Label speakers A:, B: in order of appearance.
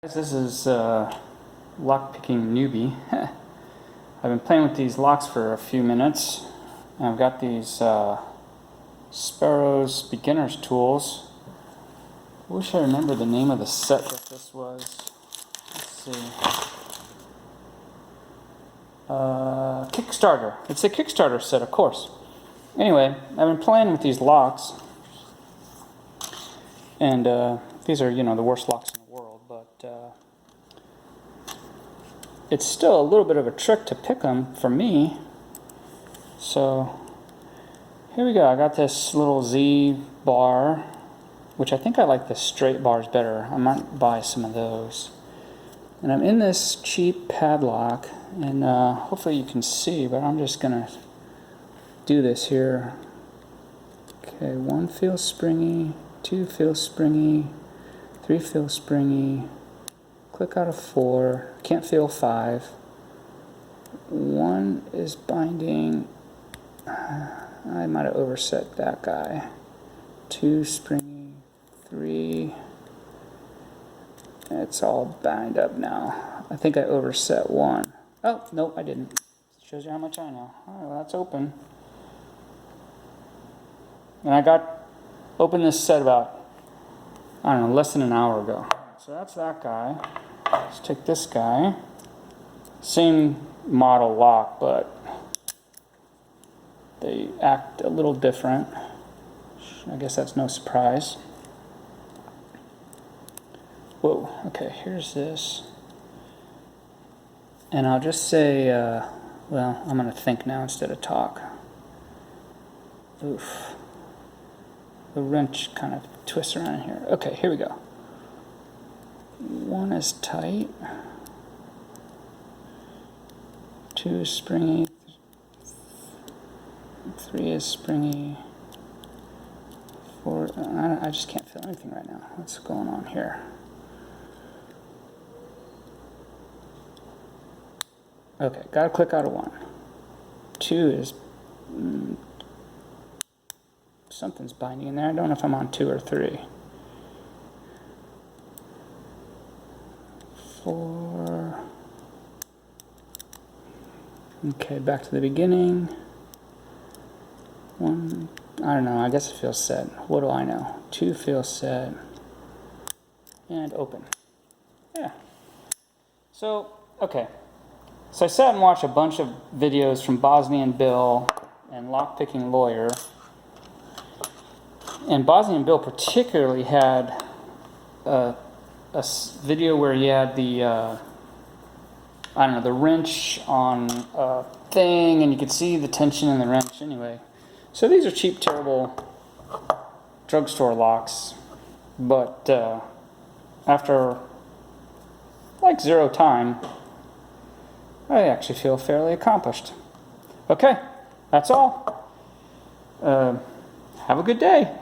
A: This is lock-picking newbie. I've been playing with these locks for a few minutes. And I've got these Sparrow's beginner's tools. I wish I remember the name of the set that this was. Let's see. Kickstarter. It's a Kickstarter set, of course. Anyway, I've been playing with these locks. And these are, the worst locks in the world, but it's still a little bit of a trick to pick them for me. So here we go. I got this little Z bar, which I think I like the straight bars better. I might buy some of those. And I'm in this cheap padlock, and hopefully you can see, but I'm just gonna do this here. Okay, 1 feels springy, 2 feels springy, 3 feels springy, click out of 4, can't feel 5, 1 is binding, I might have overset that guy, 2 springy, 3, it's all bound up now. I think I overset 1. Oh, nope, I didn't. Shows you how much I know. Alright, well, that's open. And I opened this set about, I don't know, less than an hour ago. So that's that guy. Let's take this guy. Same model lock, but they act a little different. I guess that's no surprise. Whoa, okay, here's this. And I'll just say, well, I'm going to think now instead of talk. Oof. The wrench kind of twists around here. Okay, here we go. 1 is tight. 2 is springy. 3 is springy. 4, I just can't feel anything right now. What's going on here? Okay, gotta click out of 1. 2 is... something's binding in there. I don't know if I'm on 2 or 3. 4. Okay, back to the beginning. 1. I don't know. I guess it feels set. What do I know? 2 feels set. And open. Yeah. So, okay. So I sat and watched a bunch of videos from Bosnian Bill and Lockpicking Lawyer. And Bosnian Bill particularly had a video where he had the, I don't know, the wrench on a thing, and you could see the tension in the wrench anyway. So these are cheap, terrible drugstore locks, but after like 0 time, I actually feel fairly accomplished. Okay, that's all. Have a good day.